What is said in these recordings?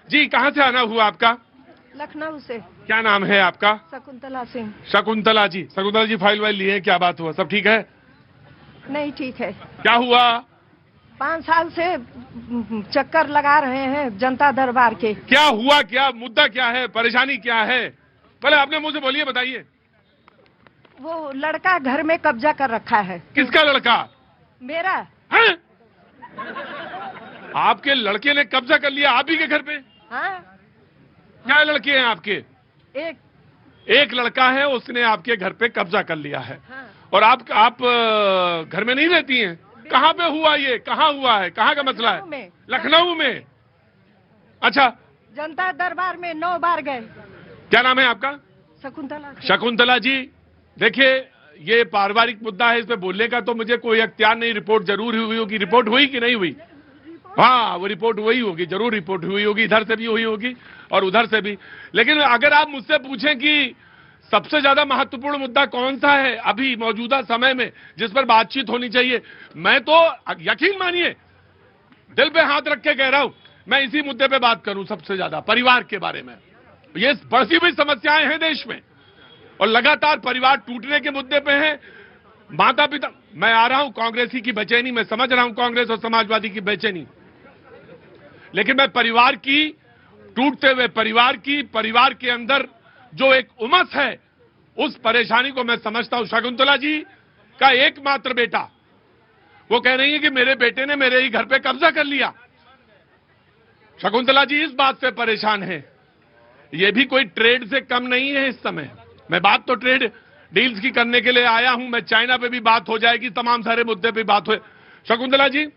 जी, कहाँ से आना हुआ आपका? लखनऊ से। क्या नाम है आपका? शकुंतला सिंह। शकुंतला जी, शकुंतला जी फाइल वाइल लिए, क्या बात हुआ? सब ठीक है? नहीं ठीक है। क्या हुआ? 5 साल से चक्कर लगा रहे हैं जनता दरबार के। क्या हुआ? क्या मुद्दा क्या है? परेशानी क्या है? पहले आपने मुझसे बोलिए, बताइए। वो लड़का घर में कब्जा कर रखा है। किसका लड़का? मेरा। है? आपके लड़के ने कब्जा कर लिया आप ही के घर पे? हाँ। क्या लड़के हैं आपके? एक लड़का है, उसने आपके घर पे कब्जा कर लिया है। हाँ। और आप घर में नहीं रहती हैं? कहाँ पे हुआ ये? कहाँ हुआ है? कहाँ का मसला है? लखनऊ में। अच्छा, जनता दरबार में 9 बार गए। क्या नाम है आपका? शकुंतला। शकुंतला जी, देखिए ये पारिवारिक मुद्दा है, इस पे बोलने का तो मुझे कोई अख्तियार नहीं। रिपोर्ट जरूर हुई होगी। रिपोर्ट हुई कि नहीं हुई? हाँ, वो रिपोर्ट हुई होगी, जरूर रिपोर्ट हुई होगी। इधर से भी हुई होगी और उधर से भी। लेकिन अगर आप मुझसे पूछें कि सबसे ज्यादा महत्वपूर्ण मुद्दा कौन सा है अभी मौजूदा समय में जिस पर बातचीत होनी चाहिए, मैं तो यकीन मानिए दिल पे हाथ रख के कह रहा हूं, मैं इसी मुद्दे पे बात करूं सबसे ज्यादा, परिवार के बारे में। ये बढ़ती हुई समस्याएं हैं देश में और लगातार परिवार टूटने के मुद्दे पे हैं। माता पिता, मैं आ रहा हूं कांग्रेसी की बेचैनी, मैं समझ रहा हूं कांग्रेस और समाजवादी की बेचैनी, लेकिन मैं परिवार की, टूटते हुए परिवार के अंदर जो एक उमस है, उस परेशानी को मैं समझता हूं। शकुंतला जी का एकमात्र बेटा, वो कह रही है कि मेरे बेटे ने मेरे ही घर पे कब्जा कर लिया। शकुंतला जी इस बात से परेशान है। ये भी कोई ट्रेड से कम नहीं है इस समय। मैं बात तो ट्रेड डील्स की करने के लिए आया हूं, मैं चाइना पे भी बात हो जाएगी, तमाम सारे मुद्दे पे बात हो। शकुंतला जी,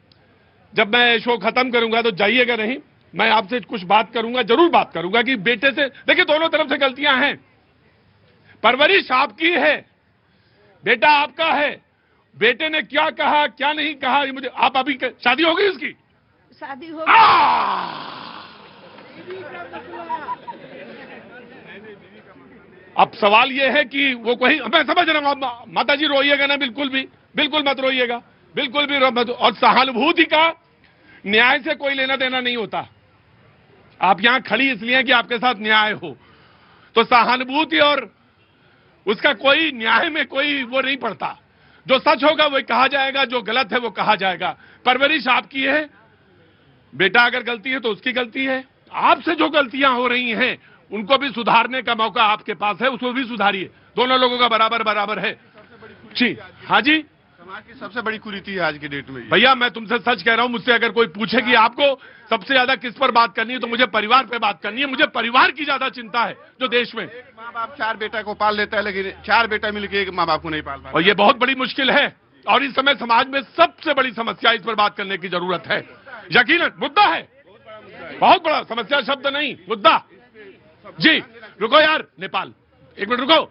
जब मैं शो खत्म करूंगा तो जाइएगा नहीं, मैं आपसे कुछ बात करूंगा, जरूर बात करूंगा कि बेटे से, देखिए दोनों तरफ से गलतियां हैं। परवरिश आपकी है, बेटा आपका है, बेटे ने क्या कहा क्या नहीं कहा ये मुझे, आप अभी शादी हो गई उसकी? शादी हो अब सवाल यह है कि वो कोई, मैं समझ रहा हूं, माता जी रोइएगा ना, बिल्कुल मत रोइएगा, बिल्कुल भी मत। और सहानुभूति का न्याय से कोई लेना देना नहीं होता। आप यहां खड़ी इसलिए कि आपके साथ न्याय हो, तो सहानुभूति और उसका कोई न्याय में कोई वो नहीं पड़ता। जो सच होगा वो कहा जाएगा, जो गलत है वो कहा जाएगा। परवरिश आपकी है, बेटा अगर गलती है तो उसकी गलती है। आपसे जो गलतियां हो रही हैं उनको भी सुधारने का मौका आपके पास है, उसको भी सुधारिए। दोनों लोगों का बराबर है जी। हाँ जी, समाज की सबसे बड़ी कुरीति है आज की डेट में। भैया मैं तुमसे सच कह रहा हूं, मुझसे अगर कोई पूछे कि आपको सबसे ज्यादा किस पर बात करनी है तो मुझे परिवार पे बात करनी है। मुझे परिवार की ज्यादा चिंता है जो देश में। एक माँ बाप 4 बेटा को पाल लेता है, लेकिन 4 बेटा मिलकर एक माँ बाप को नहीं पाल पाता। और ये बहुत बड़ी मुश्किल है और इस समय समाज में सबसे बड़ी समस्या, इस पर बात करने की जरूरत है। यकीनन मुद्दा है, बहुत बड़ा समस्या, शब्द नहीं, मुद्दा। जी रुको यार, नेपाल, एक मिनट रुको।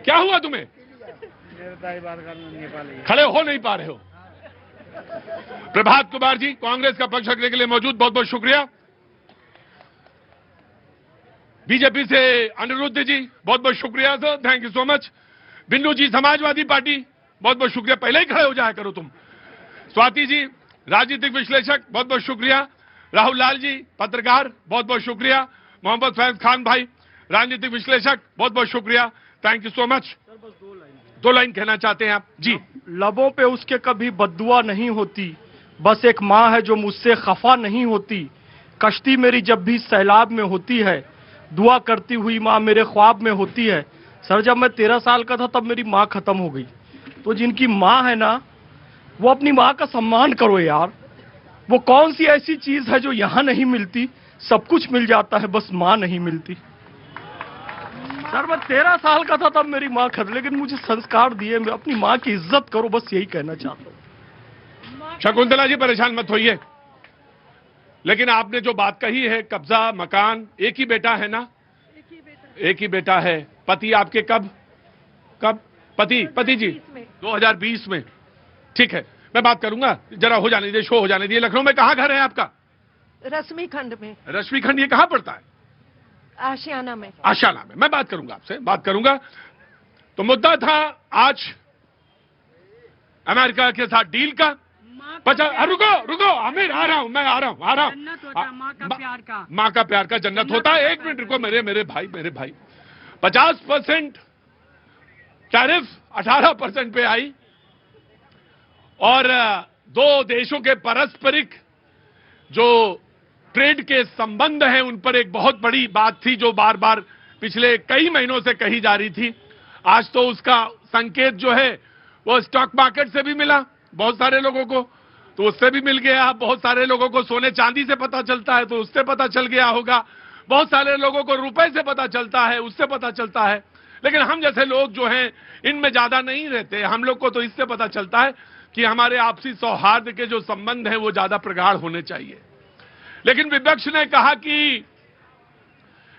क्या हुआ तुम्हें? खड़े हो नहीं पा रहे हो। प्रभात कुमार जी कांग्रेस का पक्ष रखने के लिए मौजूद, बहुत बहुत शुक्रिया। बीजेपी से अनिरुद्ध जी, बहुत बहुत शुक्रिया sir, thank you so much. Binnu ji Samajwadi party, बहुत बहुत शुक्रिया, पहले ही खड़े हो जाया करो तुम। स्वाति जी राजनीतिक विश्लेषक, बहुत बहुत शुक्रिया। राहुल लाल जी पत्रकार, बहुत बहुत शुक्रिया। मोहम्मद फैज खान भाई राजनीतिक विश्लेषक, बहुत बहुत शुक्रिया, thank you so much. 2 line कहना चाहते हैं आप जी? लबों पे उसके कभी बद्दुआ नहीं होती, बस एक माँ है जो मुझसे खफा नहीं होती। कश्ती मेरी जब भी सैलाब में होती है, दुआ करती हुई माँ मेरे ख्वाब में होती है। सर जब मैं 13 साल का था तब मेरी माँ खत्म हो गई। तो जिनकी माँ है ना, वो अपनी माँ का सम्मान करो यार। वो कौन सी ऐसी चीज है जो यहाँ नहीं मिलती? सब कुछ मिल जाता है, बस माँ नहीं मिलती। सर मैं 13 साल का था तब मेरी माँ खत्म, लेकिन मुझे संस्कार दिए, मैं अपनी माँ की इज्जत करो, बस यही कहना चाहता हूँ। शकुंतला जी परेशान मत होइए, लेकिन आपने जो बात कही है, कब्जा मकान, एक ही बेटा है ना? एक ही बेटा है। पति आपके कब पति जी 2020 में, ठीक है, मैं बात करूंगा, जरा हो जाने दीजिए, शो हो जाने दीजिए। लखनऊ में कहाँ घर है आपका? रश्मि खंड में। रश्मि खंड ये कहाँ पड़ता है? आशियाना में। आशियाना में। मैं बात करूंगा, आपसे बात करूंगा। तो मुद्दा था आज अमेरिका के साथ डील का, रुको रुको आमिर, आ रहा हूं मैं, आ रहा हूं। माँ का प्यार का, माँ का प्यार का जन्नत होता है। 1 मिनट रुको मेरे भाई 50% टैरिफ 18% पे आई और दो देशों के पारस्परिक जो ट्रेड के संबंध हैं उन पर एक बहुत बड़ी बात थी जो बार बार पिछले कई महीनों से कही जा रही थी। आज तो उसका संकेत जो है वो स्टॉक मार्केट से भी मिला, बहुत सारे लोगों को तो उससे भी मिल गया। बहुत सारे लोगों को सोने चांदी से पता चलता है तो उससे पता चल गया होगा। बहुत सारे लोगों को रुपए से पता चलता है, उससे पता चलता है। लेकिन हम जैसे लोग जो हैं इनमें ज्यादा नहीं रहते। हम लोग को तो इससे पता चलता है कि हमारे आपसी सौहार्द के जो संबंध हैं वो ज्यादा प्रगाढ़ होने चाहिए। लेकिन विपक्ष ने कहा कि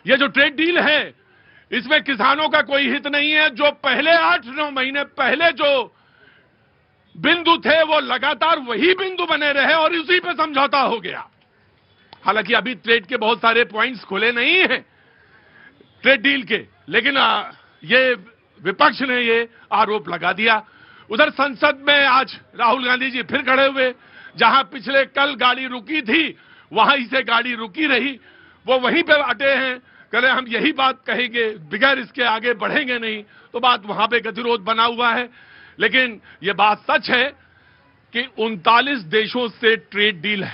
ये जो ट्रेड डील है इसमें किसानों का कोई हित नहीं है। जो पहले 8-9 महीने पहले जो बिंदु थे वो लगातार वही बिंदु बने रहे और उसी पे समझौता हो गया। हालांकि अभी ट्रेड के बहुत सारे पॉइंट्स खुले नहीं हैं ट्रेड डील के, लेकिन ये विपक्ष ने ये आरोप लगा दिया। उधर संसद में आज राहुल गांधी जी फिर खड़े हुए। जहां पिछले कल गाड़ी रुकी थी वहीं से गाड़ी रुकी रही, वो वहीं पे अटे हैं। कल हम यही बात कहेंगे, बगैर इसके आगे बढ़ेंगे नहीं। तो बात वहां पे गतिरोध बना हुआ है। लेकिन ये बात सच है कि 39 देशों से ट्रेड डील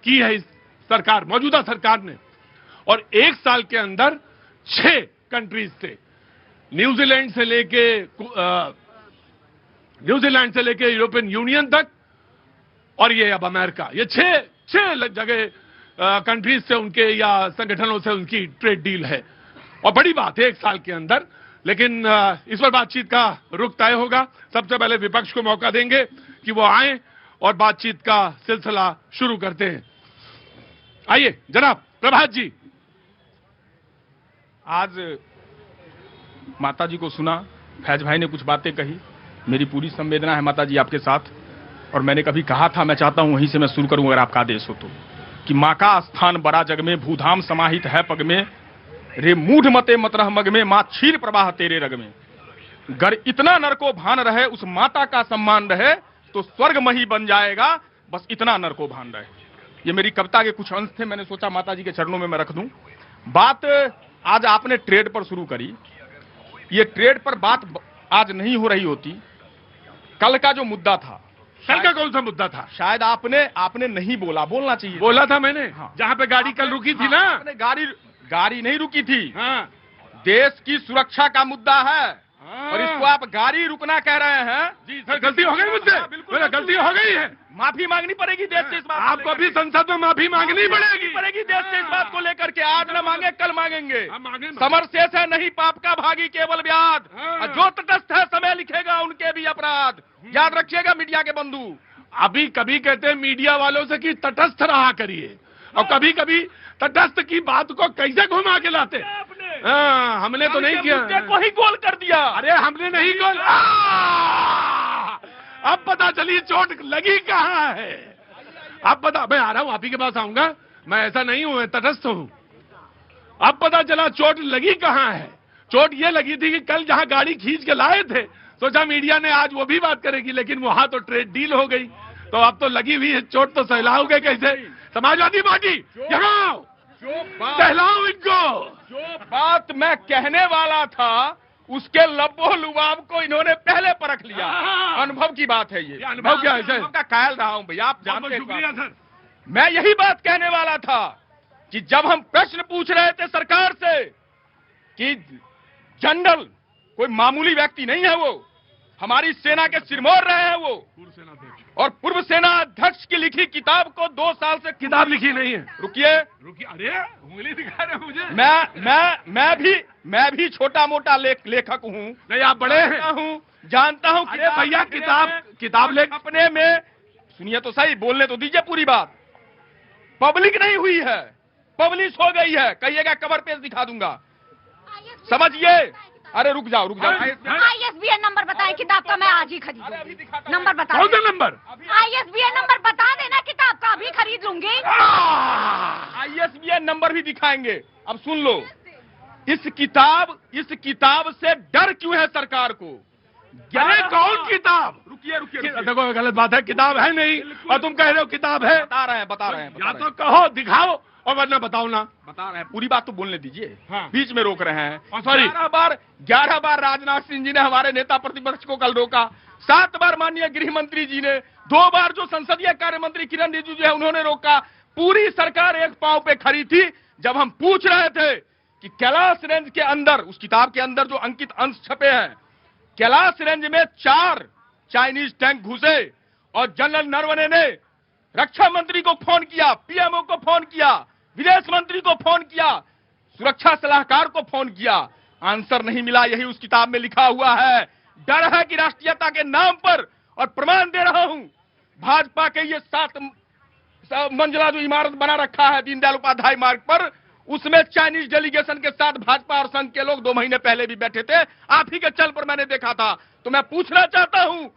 की है इस सरकार, मौजूदा सरकार ने, और 1 साल के अंदर 6 कंट्रीज से, न्यूजीलैंड से लेके यूरोपियन यूनियन तक और ये अब अमेरिका, ये 6 जगह कंट्रीज से उनके या संगठनों से उनकी ट्रेड डील है। और बड़ी बात है 1 साल के अंदर। लेकिन इस पर बातचीत का रुख तय होगा। सबसे पहले विपक्ष को मौका देंगे कि वो आए और बातचीत का सिलसिला शुरू करते हैं। आइए जनाब प्रभात जी। आज माता जी को सुना, फैज भाई ने कुछ बातें कही, मेरी पूरी संवेदना है माता जी आपके साथ। और मैंने कभी कहा था, मैं चाहता हूं वहीं से मैं शुरू करूं अगर आपका आदेश हो तो, कि माँ का स्थान बड़ा जग में, भूधाम समाहित है पग में, रे मूढ़ मते मत रह मग में, माँ क्षीर प्रवाह तेरे रग में। गर इतना नर को भान रहे, उस माता का सम्मान रहे, तो स्वर्ग मही बन जाएगा, बस इतना नर को भान रहे। ये मेरी कविता के कुछ अंश थे, मैंने सोचा माता जी के चरणों में मैं रख दूं। बात आज आपने ट्रेड पर शुरू करी। ये ट्रेड पर बात आज नहीं हो रही होती। कल का जो मुद्दा था, कल का कौन सा मुद्दा था? शायद आपने नहीं बोलना चाहिए। बोला था मैंने। हाँ। जहां पे गाड़ी कल रुकी थी ना, आपने गाड़ी नहीं रुकी थी। हाँ। देश की सुरक्षा का मुद्दा है। हाँ। और इसको आप गाड़ी रुकना कह रहे हैं। जी सर, गलती हो गई मुझसे। मेरा गलती हो गई है। माफी मांगनी पड़ेगी देश से इस बात आपको भी संसद में माफी मांगनी पड़ेगी देश से इस बात को लेकर के। आज न मांगे कल मांगेंगे। मांगे। समर शेष है नहीं पाप का भागी केवल व्याध। हाँ। जो तटस्थ है समय लिखेगा उनके भी अपराध। याद रखिएगा मीडिया के बंधु। अभी कभी कहते हैं मीडिया वालों से कि तटस्थ रहा करिए, और कभी कभी तटस्थ की बात को कैसे घुमा के लाते। हमने तो नहीं किया, को ही गोल कर दिया। अरे हमने नहीं गोल। अब पता चली चोट लगी कहाँ है। अब पता, मैं आ रहा हूं, आप ही के पास आऊंगा। मैं ऐसा नहीं हूं, मैं तटस्थ हूं। अब पता चला चोट लगी कहाँ है। चोट ये लगी थी कि कल जहां गाड़ी खींच के लाए थे, सोचा मीडिया ने आज वो भी बात करेगी, लेकिन वहां तो ट्रेड डील हो गई। तो अब तो लगी हुई है चोट, तो सहलाओगे कैसे? समाजवादी पार्टी यहाँ सहलाओ इनको। जो बात मैं कहने वाला था उसके लब्बो लुबाब को इन्होंने पहले परख लिया। अनुभव की बात है ये। अनुभव क्या है सर? अनुभव का कायल रहा हूं भैया, आप जानते हैं। शुक्रिया सर। मैं यही बात कहने वाला था कि जब हम प्रश्न पूछ रहे थे सरकार से कि जनरल कोई मामूली व्यक्ति नहीं है, वो हमारी सेना के सिरमौर रहे हैं वो, और पूर्व सेना अध्यक्ष की लिखी किताब को 2 साल से किताब लिखी नहीं है। रुकिए। अरे उंगली दिखा रहे मुझे। मैं भी छोटा मोटा लेखक हूँ। नहीं, आप बड़े हैं। जानता हूँ। अरे भैया किताब लेख अपने में सुनिए तो सही, बोलने तो दीजिए पूरी बात। पब्लिक नहीं हुई है, पब्लिश हो गई है। कहिएगा कवर पेज दिखा दूंगा, समझिए। अरे रुक जाओ। ISBN नंबर बताएं किताब का, मैं आज ही खरीदूंगी। नंबर बता। कौन सा नंबर? ISBN नंबर बता देना किताब का, अभी खरीद लूंगी। ISBN नंबर भी दिखाएंगे। अब सुन लो, इस किताब से डर क्यों है सरकार को? अरे कौन किताब? रुकिए रुकिए देखो गलत बात है, किताब है नहीं और तुम कह रहे हो किताब है। बता रहे हैं या तो कहो दिखाओ और वरना बताओ ना। बता रहे हैं, पूरी बात तो बोलने दीजिए। हाँ। बीच में रोक रहे हैं। सॉरी। 11 बार राजनाथ सिंह जी ने हमारे नेता प्रतिपक्ष को कल रोका, 7 बार माननीय गृह मंत्री जी ने, 2 बार जो संसदीय कार्य मंत्री किरण रिजिजू है उन्होंने रोका। पूरी सरकार एक पांव पे खड़ी थी जब हम पूछ रहे थे कि कैलाश रेंज के अंदर, उस किताब के अंदर जो अंकित अंश छपे हैं, कैलाश रेंज में 4 चाइनीज टैंक घुसे और जनरल नरवणे ने रक्षा मंत्री को फोन किया, पीएमओ को फोन किया, विदेश मंत्री को फोन किया, सुरक्षा सलाहकार को फोन किया, आंसर नहीं मिला। यही उस किताब में लिखा हुआ है। डर है कि राष्ट्रीयता के नाम पर, और प्रमाण दे रहा हूं, भाजपा के ये 7 मंजिला जो इमारत बना रखा है दीनदयाल उपाध्याय मार्ग पर, उसमें चाइनीज डेलीगेशन के साथ भाजपा और संघ के लोग 2 महीने पहले भी बैठे थे। आप ही के चल पर मैंने देखा था। तो मैं पूछना चाहता हूं